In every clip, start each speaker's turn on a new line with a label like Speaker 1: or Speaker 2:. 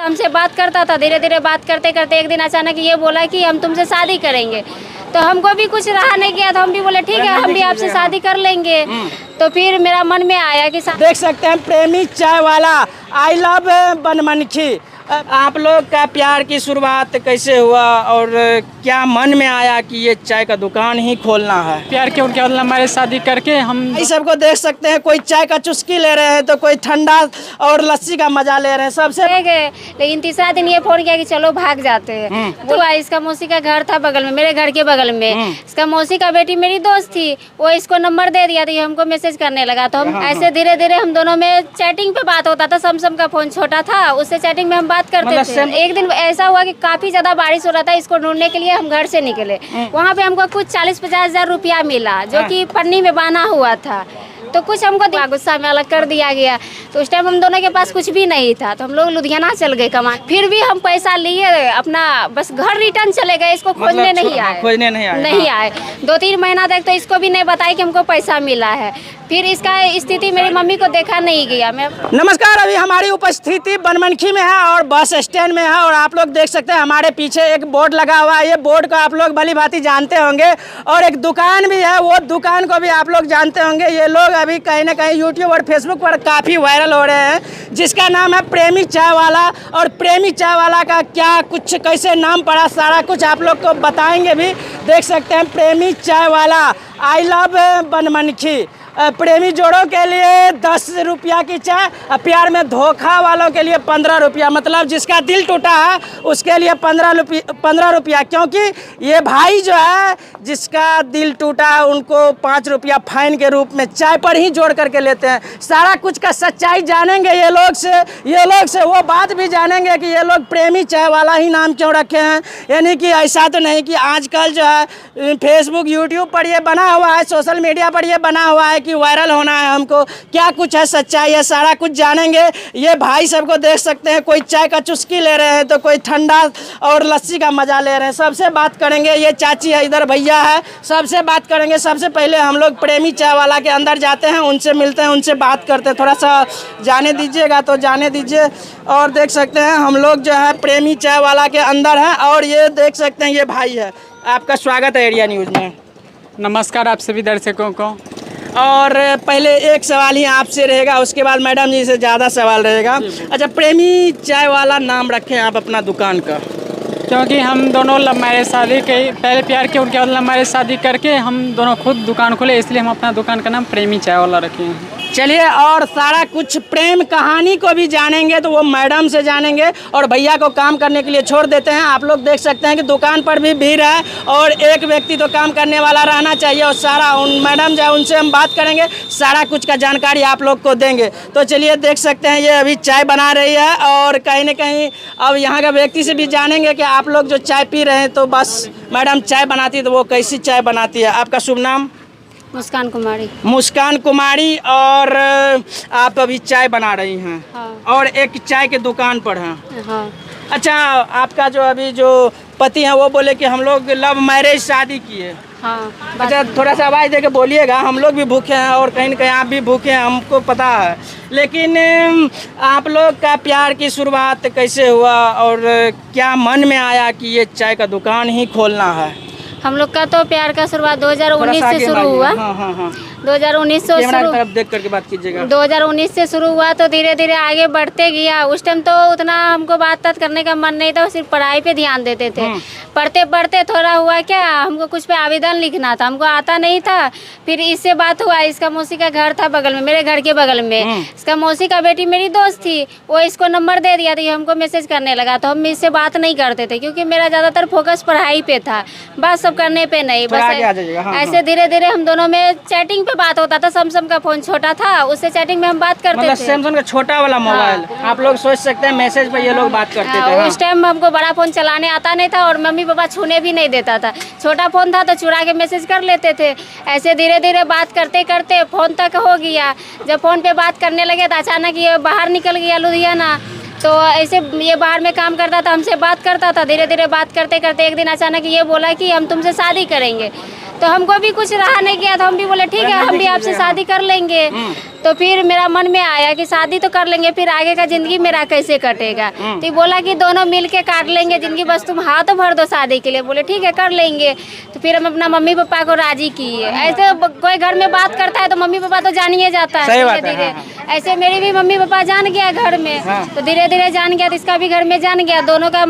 Speaker 1: हमसे बात करता था, धीरे धीरे बात करते करते एक दिन अचानक ये बोला कि हम तुमसे शादी करेंगे। तो हमको भी कुछ रहा नहीं गया, तो हम भी बोले ठीक है, हम भी आपसे शादी कर लेंगे। तो फिर मेरा मन में आया कि
Speaker 2: देख सकते हैं प्रेमी चाय वाला, आई लव बनमनखी। आप लोग का प्यार की शुरुआत कैसे हुआ और क्या मन में आया कि ये चाय का दुकान ही खोलना है?
Speaker 3: प्यार के उनके मतलब हमारे शादी करके हम
Speaker 2: इस सबको देख सकते हैं, कोई चाय का चुस्की ले रहे हैं तो कोई ठंडा और लस्सी का मजा ले रहे हैं सबसे।
Speaker 1: लेकिन तीसरा दिन ये फोन किया कि चलो भाग जाते हैं। तो इसका मौसी का घर था बगल में, मेरे घर के बगल में। इसका मौसी का बेटी मेरी दोस्त थी, वो इसको नंबर दे दिया था, हमको मैसेज करने लगा। तो हम ऐसे धीरे धीरे हम दोनों में चैटिंग पे बात होता था। सैमसंग का फोन छोटा था, उससे चैटिंग में हम बात करते थे। एक दिन ऐसा हुआ कि काफी ज्यादा बारिश हो रहा था, इसको ढूंढने के लिए हम घर से निकले। वहाँ पे हमको कुछ 40-50 हजार रुपया मिला, जो कि पन्नी में बांधा हुआ था। तो कुछ हमको गुस्सा में अलग कर दिया गया। तो उस टाइम हम दोनों के पास कुछ भी नहीं था, तो हम लोग लुधियाना चल गए कमाने। फिर भी हम पैसा लिए अपना, बस घर रिटर्न चले गए, इसको खोजने नहीं आए। 2-3 महीना तक तो इसको भी नहीं बताया कि हमको पैसा मिला है। फिर इसका स्थिति मेरी मम्मी को देखा नहीं गया। मैं
Speaker 2: नमस्कार, अभी हमारी उपस्थिति बनमनखी में है और बस स्टैंड में है और आप लोग देख सकते हैं हमारे पीछे एक बोर्ड लगा हुआ है। ये बोर्ड को आप लोग भली भांति जानते होंगे और एक दुकान भी है, वो दुकान को भी आप लोग जानते होंगे। ये लोग अभी कहीं ना कहीं यूट्यूब और फेसबुक पर काफ़ी वायरल हो रहे हैं, जिसका नाम है प्रेमी चाय वाला। और प्रेमी चाय वाला का क्या कुछ कैसे नाम पड़ा, सारा कुछ आप लोग को बताएंगे भी। देख सकते हैं प्रेमी चाय वाला, आई लव बनमनखी। प्रेमी जोड़ों के लिए 10 रुपया की चाय, प्यार में धोखा वालों के लिए 15 रुपया। मतलब जिसका दिल टूटा है उसके लिए 15 रुपया, क्योंकि ये भाई जो है जिसका दिल टूटा है उनको 5 रुपया फाइन के रूप में चाय पर ही जोड़ करके लेते हैं। सारा कुछ का सच्चाई जानेंगे ये लोग से वो बात भी जानेंगे कि ये लोग प्रेमी चाय वाला ही नाम क्यों रखे हैं। यानी कि ऐसा तो नहीं कि आजकल जो है फेसबुक यूट्यूब पर ये बना हुआ है, सोशल मीडिया पर ये बना हुआ है कि वायरल होना है हमको। क्या कुछ है सच्चाई है, सारा कुछ जानेंगे। ये भाई सबको देख सकते हैं, कोई चाय का चुस्की ले रहे हैं तो कोई ठंडा और लस्सी का मजा ले रहे हैं। सबसे बात करेंगे, ये चाची है, इधर भैया है, सबसे बात करेंगे। सबसे पहले हम लोग प्रेमी चाय वाला के अंदर जाते हैं, उनसे मिलते हैं, उनसे बात करते हैं। थोड़ा सा जाने दीजिएगा तो जाने दीजिए। और देख सकते हैं हम लोग जो है प्रेमी चाय वाला के अंदर हैं और ये देख सकते हैं ये भाई है। आपका स्वागत है एरिया न्यूज़ में।
Speaker 3: नमस्कार आप सभी दर्शकों को।
Speaker 2: और पहले एक सवाल ही आपसे रहेगा, उसके बाद मैडम जी से ज़्यादा सवाल रहेगा। अच्छा, प्रेमी चाय वाला नाम रखें आप अपना दुकान का?
Speaker 3: क्योंकि हम दोनों लव मैरिज शादी के पहले प्यार के उनके बाद लव मैरिज शादी करके हम दोनों खुद दुकान खोले, इसलिए हम अपना दुकान का नाम प्रेमी चाय वाला रखे हैं।
Speaker 2: चलिए, और सारा कुछ प्रेम कहानी को भी जानेंगे तो वो मैडम से जानेंगे और भैया को काम करने के लिए छोड़ देते हैं। आप लोग देख सकते हैं कि दुकान पर भी भीड़ है और एक व्यक्ति तो काम करने वाला रहना चाहिए और सारा उन मैडम जो है उनसे हम बात करेंगे, सारा कुछ का जानकारी आप लोग को देंगे। तो चलिए देख सकते हैं ये अभी चाय बना रही है और कहीं ना कहीं अब यहाँ का व्यक्ति से भी जानेंगे कि आप लोग जो चाय पी रहे हैं तो बस मैडम चाय बनाती है तो वो कैसी चाय बनाती है। आपका शुभ नाम?
Speaker 1: मुस्कान कुमारी।
Speaker 2: मुस्कान कुमारी। और आप अभी चाय बना रही हैं?
Speaker 1: हाँ।
Speaker 2: और एक चाय के दुकान पर हैं?
Speaker 1: हाँ।
Speaker 2: अच्छा, आपका जो अभी जो पति हैं वो बोले कि हम लोग लव मैरिज शादी किए।
Speaker 1: हाँ।
Speaker 2: अच्छा, थोड़ा सा आवाज़ दे के बोलिएगा, हम लोग भी भूखे हैं और कहीं ना कहीं आप भी भूखे हैं, हमको पता है। लेकिन आप लोग का प्यार की शुरुआत कैसे हुआ और क्या मन में आया कि ये चाय का दुकान ही खोलना है?
Speaker 1: हम लोग का तो प्यार का शुरुआत 2019 से शुरू हुआ।
Speaker 2: हाँ।
Speaker 1: 2019 से
Speaker 2: तरफ देख करके बात कीजिएगा।
Speaker 1: 2019 से शुरू हुआ तो धीरे धीरे आगे बढ़ते गया। उस टाइम तो उतना हमको बात करने का मन नहीं था, सिर्फ पढ़ाई पे ध्यान देते थे। पढ़ते पढ़ते थोड़ा हुआ क्या, हमको कुछ पे आवेदन लिखना था, हमको आता नहीं था। फिर इससे बात हुआ, इसका मौसी का घर था बगल में, मेरे घर के बगल में। इसका मौसी का बेटी मेरी दोस्त थी, वो इसको नंबर दे दिया था, हमको मैसेज करने लगा। तो हम इससे बात नहीं करते थे क्योंकि मेरा ज़्यादातर फोकस पढ़ाई पे था, बात सब करने पे नहीं। बस ऐसे धीरे धीरे हम दोनों में चैटिंग पे बात होता था। सैमसंग का फोन छोटा था, उससे चैटिंग में हम बात करते थे।
Speaker 2: सैमसंग का छोटा वाला मोबाइल। आप लोग सोच सकते हैं मैसेज पे ये लोग बात करते थे।
Speaker 1: उस टाइम हमको बड़ा फोन चलाने आता नहीं था और मम्मी पापा छूने भी नहीं देता था। छोटा फोन था तो चुरा के मैसेज कर लेते थे। ऐसे धीरे धीरे बात करते करते फोन तक हो गया। जब फोन पे बात करने लगे तो अचानक ये बाहर निकल गया लुधियाना। तो ऐसे ये बाहर में काम करता था, हमसे बात करता था। धीरे धीरे बात करते करते एक दिन अचानक ये बोला कि हम तुमसे शादी करेंगे। तो हमको भी कुछ रहा नहीं गया, तो हम भी बोले ठीक है हम भी आपसे शादी कर लेंगे। तो फिर मेरा मन में आया कि शादी तो कर लेंगे, फिर आगे का जिंदगी मेरा कैसे कटेगा। तो बोला कि दोनों मिल के काट लेंगे जिंदगी, बस तुम हाथ भर दो शादी के लिए। बोले ठीक है कर लेंगे। तो फिर हम अपना मम्मी पापा को राजी किए। ऐसे कोई घर में बात करता है तो मम्मी पापा तो जान ही जाता है धीरे धीरे। ऐसे मेरे भी मम्मी पापा जान गया घर में, तो धीरे धीरे जान गया, तो इसका भी घर में जान गया, दोनों का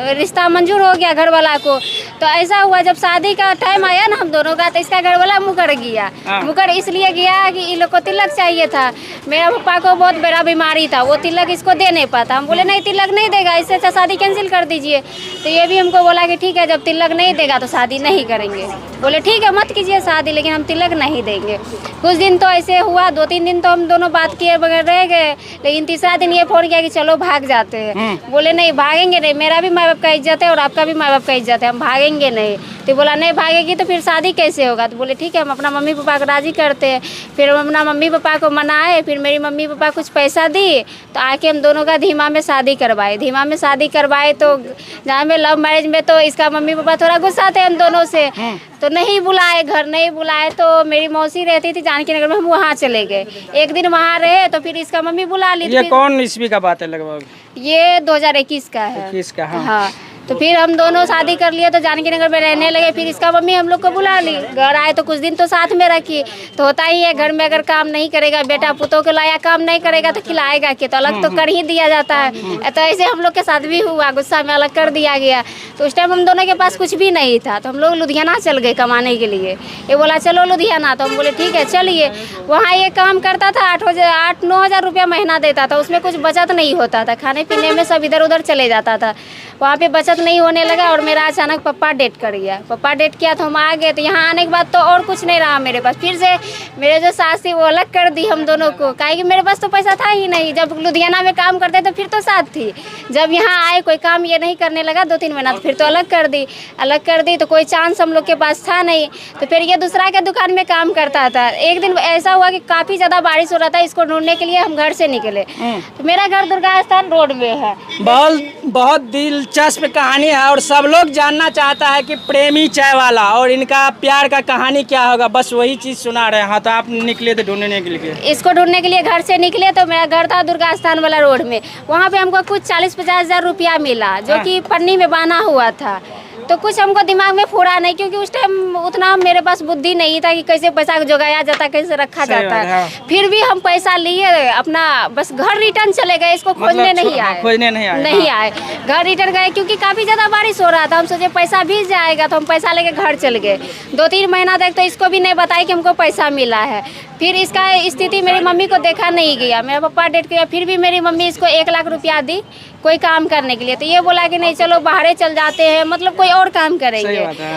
Speaker 1: रिश्ता मंजूर हो गया घर वाला को। तो ऐसा हुआ जब शादी का टाइम आया ना हम दोनों का, तो इसका घर वाला मुकर गया। मुकर इसलिए गया कि इन लोग को तिलक चाहिए था। मेरा पापा को बहुत बड़ा बीमारी था, वो तिलक इसको दे नहीं पाता। हम बोले नहीं तिलक नहीं देगा, इससे अच्छा शादी कैंसिल कर दीजिए। तो ये भी हमको बोला कि ठीक है जब तिलक नहीं देगा तो शादी नहीं करेंगे। बोले ठीक है मत कीजिए शादी, लेकिन हम तिलक नहीं देंगे। कुछ दिन तो ऐसे हुआ, 2-3 दिन तो हम दोनों बात किए बगैर रह गए, लेकिन तीसरा दिन ये फोन किया कि चलो भाग जाते हैं। बोले नहीं भागेंगे नहीं, मेरा भी माँ बाप का इज्जत है और आपका भी माँ बाप का इज्जत है, हम भागेंगे नहीं। तो बोला नहीं भागेगी तो फिर शादी कैसे होगा। तो बोले ठीक है हम अपना मम्मी पापा को राजी करते हैं। फिर हम अपना मम्मी पापा को मनाए, फिर मेरी मम्मी पापा कुछ पैसा दी, तो आके हम दोनों का धीमा में शादी करवाए। धीमा में शादी करवाए तो जहाँ में लव मैरिज में तो इसका मम्मी पापा थोड़ा गुस्सा थे हम दोनों से, तो नहीं बुलाए, घर नहीं बुलाए। तो मेरी मौसी रहती थी जानकी नगर में, हम वहाँ चले गए। एक दिन वहाँ रहे तो फिर इसका मम्मी बुला ली।
Speaker 2: ये कौन ईस्वी का बात है लगभग?
Speaker 1: ये 2021 का है।
Speaker 2: 21 का
Speaker 1: हाँ। तो फिर हम दोनों शादी कर लिए तो जानकी नगर में रहने लगे। फिर इसका मम्मी हम लोग को बुला ली, घर आए तो कुछ दिन तो साथ में रखी। तो होता ही है घर में अगर काम नहीं करेगा बेटा, पुतों को लाया काम नहीं करेगा तो खिलाएगा कि, तो अलग तो कर ही दिया जाता है। तो ऐसे हम लोग के साथ भी हुआ, गुस्सा में अलग कर दिया गया। तो उस टाइम हम दोनों के पास कुछ भी नहीं था, तो हम लोग लुधियाना चल गए कमाने के लिए। ये बोला चलो लुधियाना, तो हम बोले ठीक है चलिए। वहाँ ये काम करता था, 8-9 हज़ार रुपया महीना देता था, उसमें कुछ बचत नहीं होता था, खाने पीने में सब इधर उधर चले जाता था। वहाँ पे बचत नहीं होने लगा और मेरा अचानक पापा डेट कर गया। पापा डेट किया तो हम आ गए। तो यहाँ आने के बाद तो और कुछ नहीं रहा मेरे पास। फिर से मेरे जो सास थी वो अलग कर दी हम दोनों को, काहे कि मेरे पास तो पैसा था ही नहीं। जब लुधियाना में काम करते तो फिर तो साथ थी, जब यहाँ आए कोई काम ये नहीं करने लगा 2-3 महीना, तो फिर तो अलग कर दी। अलग कर दी तो कोई चांस हम लोग के पास था नहीं। तो फिर ये दूसरा के दुकान में काम करता था। एक दिन ऐसा हुआ कि काफ़ी ज़्यादा बारिश हो रहा था, इसको ढूंढने के लिए हम घर से निकले। तो मेरा घर दुर्गा स्थान रोड में है।
Speaker 2: बहुत दिलचस्प कहानी है और सब लोग जानना चाहता है कि प्रेमी चाय वाला और इनका प्यार का कहानी क्या होगा, बस वही चीज़ सुना रहे हैं। तो आप निकले थे ढूंढने के लिए?
Speaker 1: इसको ढूंढने के लिए घर से निकले तो मेरा घर था दुर्गा स्थान वाला रोड में। वहाँ पे हमको कुछ 40-50 हज़ार रुपया मिला, जो कि पन्नी में बांधा हुआ था। तो कुछ हमको दिमाग में फूरा नहीं, क्योंकि उस टाइम उतना मेरे पास बुद्धि नहीं था कि कैसे पैसा जोगाया जाता, कैसे रखा जाता है। फिर भी हम पैसा लिए अपना, बस घर रिटर्न चले गए, इसको खोजने नहीं आए। घर रिटर्न गए क्योंकि काफ़ी ज़्यादा बारिश हो रहा था। हम सोचे पैसा भीग जाएगा, तो हम पैसा लेके घर चले गए। 2-3 महीना तक तो इसको भी नहीं बताया कि हमको पैसा मिला है। फिर इसका स्थिति मेरी मम्मी को देखा नहीं गया, मेरा पापा डेट किया। फिर भी मेरी मम्मी इसको 1 लाख रुपया दी कोई काम करने के लिए। तो ये बोला कि नहीं चलो बाहर चल जाते हैं, मतलब कोई और काम करेंगे।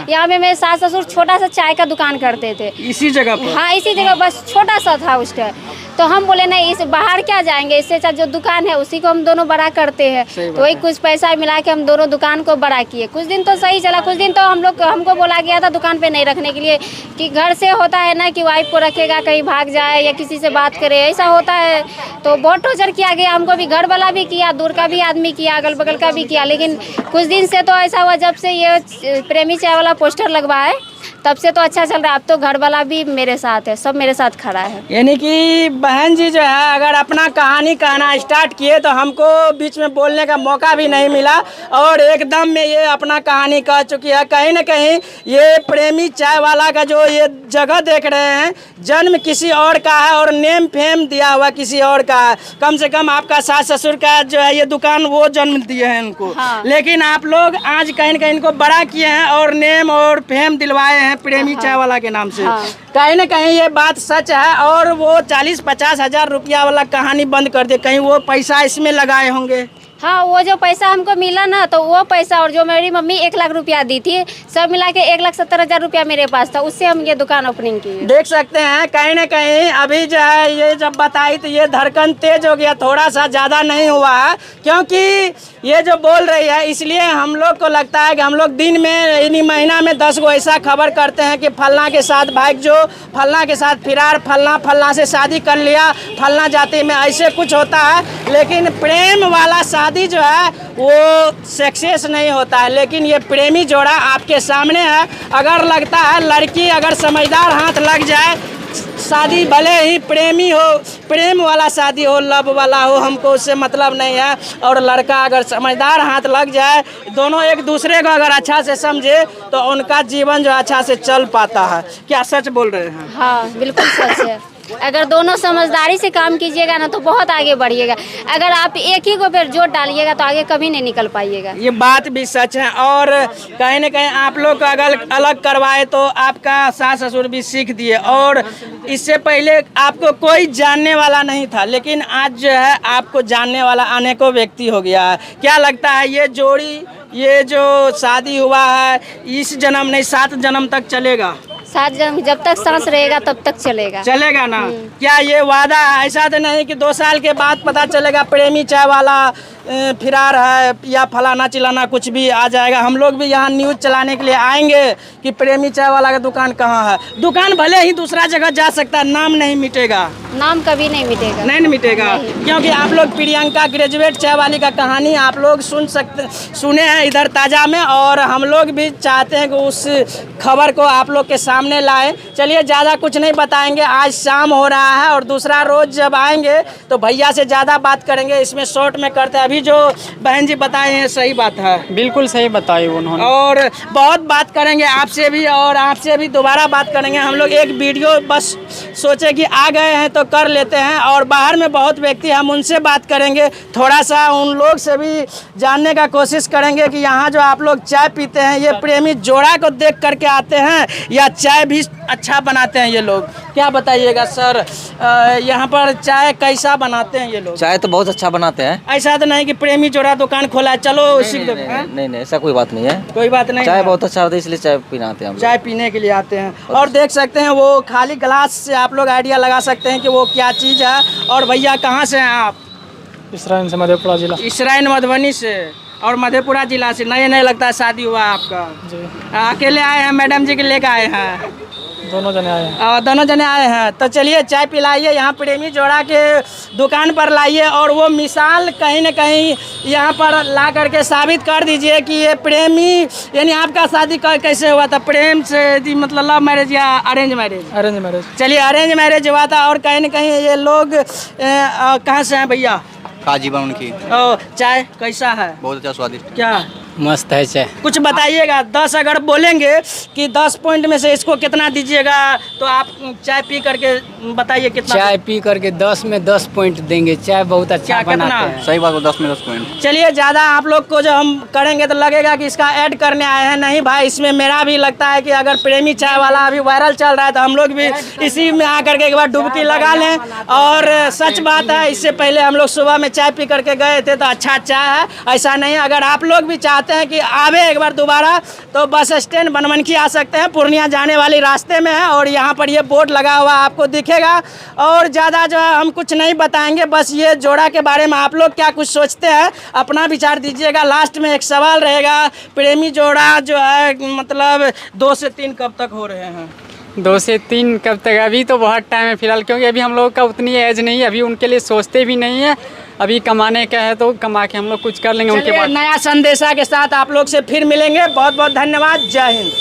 Speaker 1: यहाँ में मेरे सास ससुर छोटा सा चाय का दुकान करते थे
Speaker 2: इसी जगह पर।
Speaker 1: हाँ इसी जगह, बस छोटा सा था उस टाइम। तो हम बोले नहीं इस बाहर क्या जाएंगे, इससे अच्छा जो दुकान है उसी को हम दोनों बड़ा करते हैं। तो वही कुछ पैसा मिला के हम दोनों दुकान को बड़ा किए। कुछ दिन तो सही चला, कुछ दिन तो हमको बोला गया था दुकान पे नहीं रखने के लिए, कि घर से होता है ना कि वाइफ को रखेगा कहीं भाग जाए या किसी से बात करे, ऐसा होता है। तो बहुत टॉर्चर किया गया हमको भी, घर वाला भी किया, दूर का भी आदमी किया, अगल बगल का भी किया। लेकिन कुछ दिन से तो ऐसा हुआ जब से ये प्रेमी चाय वाला पोस्टर लगवाए तब से तो अच्छा चल रहा है। अब तो घर वाला भी मेरे साथ है, सब मेरे साथ खड़ा है।
Speaker 2: यानी कि बहन जी जो है अगर अपना कहानी कहना स्टार्ट किए तो हमको बीच में बोलने का मौका भी नहीं मिला और एकदम में ये अपना कहानी कह चुकी है। कहीं ना कहीं ये प्रेमी चाय वाला का जो ये जगह देख रहे हैं, जन्म किसी और का है और नेम फेम दिया हुआ किसी और का है। कम से कम आपका सास ससुर का जो है ये दुकान वो जन्म दिए हैं इनको। हाँ। लेकिन आप लोग आज कहीं ना कहीं इनको बड़ा किए हैं और नेम और फेम दिलवाए हैं प्रेमी चाय वाला के नाम से। हाँ। कहीं ना कहीं ये बात सच है। और वो 40-50 हज़ार रुपया वाला कहानी बंद कर दे, कहीं वो पैसा इसमें लगाए होंगे।
Speaker 1: हाँ वो जो पैसा हमको मिला ना, तो वो पैसा और जो मेरी मम्मी 1 लाख रुपया दी थी, सब मिला के 1,70,000 रुपया मेरे पास था, उससे हम ये दुकान ओपनिंग की।
Speaker 2: देख सकते हैं कहीं ना कहीं अभी जो है ये जब बताई तो ये धड़कन तेज हो गया, थोड़ा सा ज़्यादा नहीं हुआ है, क्योंकि ये जो बोल रही है, इसलिए हम लोग को लगता है कि हम लोग दिन में इन्हीं महीना में 10 गो ऐसा खबर करते हैं कि फलना के साथ भाग जो, फलना के साथ फिरार, फलना से शादी कर लिया, फलना जाति में ऐसे कुछ होता है। लेकिन प्रेम वाला शादी जो है वो सक्सेस नहीं होता है। लेकिन ये प्रेमी जोड़ा आपके सामने है। अगर लगता है लड़की अगर समझदार हाथ लग जाए, शादी भले ही प्रेमी हो, प्रेम वाला शादी हो, लव वाला हो, हमको उससे मतलब नहीं है। और लड़का अगर समझदार हाथ लग जाए, दोनों एक दूसरे को अगर अच्छा से समझे तो उनका जीवन जो अच्छा से चल पाता है। क्या सच बोल रहे हैं?
Speaker 1: हाँ बिल्कुल सच है। अगर दोनों समझदारी से काम कीजिएगा ना तो बहुत आगे बढ़िएगा। अगर आप एक ही को फिर जोर डालिएगा तो आगे कभी नहीं निकल पाइएगा।
Speaker 2: ये बात भी सच है। और कहीं न कहीं आप लोग को अगर अलग करवाए तो आपका सास ससुर भी सीख दिए, और इससे पहले आपको कोई जानने वाला नहीं था, लेकिन आज जो है आपको जानने वाला अनेकों व्यक्ति हो गया है। क्या लगता है ये जोड़ी, ये जो शादी हुआ है, इस जन्म नहीं 7 जन्म तक चलेगा?
Speaker 1: 7 जन्म जब तक सांस रहेगा तब तक चलेगा।
Speaker 2: चलेगा ना? क्या ये वादा है? ऐसा तो नहीं कि 2 साल के बाद पता चलेगा प्रेमी चाय वाला फिरार है या फलाना चिलाना कुछ भी आ जाएगा। हम लोग भी यहाँ न्यूज़ चलाने के लिए आएंगे कि प्रेमी चाय वाला का दुकान कहाँ है। दुकान भले ही दूसरा जगह जा सकता है, नाम नहीं मिटेगा।
Speaker 1: नाम कभी नहीं मिटेगा।
Speaker 2: नहीं मिटेगा, क्योंकि आप लोग प्रियंका ग्रेजुएट चाय वाली का कहानी आप लोग सुने हैं इधर ताज़ा में, और हम लोग भी चाहते हैं कि उस खबर को आप लोग के सामने लाएं। चलिए ज़्यादा कुछ नहीं बताएंगे, आज शाम हो रहा है और दूसरा रोज़ जब आएंगे तो भैया से ज़्यादा बात करेंगे। इसमें शॉर्ट में करते हैं। अभी जो बहन जी बताए हैं सही बात है,
Speaker 3: बिल्कुल सही बताई उन्होंने।
Speaker 2: और बहुत बात करेंगे आपसे भी, और आपसे भी दोबारा बात करेंगे। हम लोग एक वीडियो बस सोचे कि आ गए हैं तो कर लेते हैं, और बाहर में बहुत व्यक्ति हम उनसे बात करेंगे, थोड़ा सा उन लोग से भी जानने का कोशिश करेंगे कि यहाँ जो आप लोग चाय पीते हैं ये प्रेमी जोड़ा को देख करके आते हैं या चाय भी अच्छा बनाते हैं ये लोग। क्या बताइएगा सर, यहाँ पर चाय कैसा बनाते हैं ये लोग?
Speaker 4: चाय तो बहुत अच्छा बनाते हैं।
Speaker 2: ऐसा तो नहीं कि प्रेमी जोड़ा दुकान खोला है चलो
Speaker 4: नहीं, ऐसा कोई बात नहीं है।
Speaker 2: कोई बात नहीं।
Speaker 4: चाय बहुत अच्छा होता है, इसलिए चाय पीने आते हैं हम लोग।
Speaker 2: चाय पीने के लिए आते हैं। और देख सकते हैं वो खाली गिलास से आप लोग आइडिया लगा सकते हैं कि वो क्या चीज़ है। और भैया कहाँ से हैं आप?
Speaker 3: इसराइन से, मधेपुरा जिला।
Speaker 2: इसराइन मधुबनी से, और मधेपुरा जिला से। नए लगता है शादी हुआ आपका
Speaker 3: जी।
Speaker 2: अकेले आए हैं, मैडम जी के लेकर आए हैं?
Speaker 3: दोनों जने आए हैं।
Speaker 2: दोनों जने आए हैं। तो चलिए चाय पिलाइए, यहाँ प्रेमी जोड़ा के दुकान पर लाइए, और वो मिसाल कहीं न कहीं यहाँ पर ला करके साबित कर दीजिए कि ये प्रेमी, यानी आपका शादी कैसे हुआ था? प्रेम से, मतलब लव मैरिज या अरेंज मैरिज?
Speaker 3: Arrange marriage.
Speaker 2: चलिए अरेंज मैरिज हुआ था। और कहीं न कहीं ये लोग कहाँ से हैं भैया?
Speaker 4: काजीवन उनकी।
Speaker 2: चाय कैसा है?
Speaker 4: बहुत अच्छा स्वादिष्ट।
Speaker 2: क्या
Speaker 3: मस्त है चाय।
Speaker 2: कुछ बताइएगा। 10 अगर बोलेंगे कि 10 पॉइंट में से इसको कितना दीजिएगा, तो आप चाय पी करके बताइए कितना।
Speaker 5: चाय पी करके 10 में 10 पॉइंट देंगे। चाय बहुत अच्छा बनाते हैं।
Speaker 4: सही बात है, 10 में 10 पॉइंट।
Speaker 2: चलिए ज़्यादा आप लोग को जो हम करेंगे तो लगेगा कि इसका ऐड करने आए हैं। नहीं भाई, इसमें मेरा भी लगता है कि अगर प्रेमी चाय वाला अभी वायरल चल रहा है तो हम लोग भी इसी में आकर के एक बार डुबकी लगा लें। और सच बात है, इससे पहले हम लोग सुबह में चाय पी करके गए थे तो अच्छा चाय है, ऐसा नहीं। अगर आप लोग भी चाहते हैं कि आवे एक बार दोबारा तो बस स्टैंड बनमनखी आ सकते हैं, पूर्णिया जाने वाली रास्ते में है। और यहाँ पर ये बोर्ड लगा हुआ आपको दिखेगा। और ज़्यादा जो है हम कुछ नहीं बताएंगे, बस ये जोड़ा के बारे में आप लोग क्या कुछ सोचते हैं अपना विचार दीजिएगा। लास्ट में एक सवाल रहेगा, प्रेमी जोड़ा जो है मतलब 2 से 3 कब तक हो रहे हैं?
Speaker 3: 2 से 3 कब तक? अभी तो बहुत टाइम है फिलहाल, क्योंकि अभी हम लोग का उतनी एज नहीं है, अभी उनके लिए सोचते भी नहीं है। अभी कमाने का है तो कमा के हम लोग कुछ कर लेंगे उनके बाद।
Speaker 2: नया संदेशा के साथ आप लोग से फिर मिलेंगे। बहुत बहुत धन्यवाद। जय हिंद।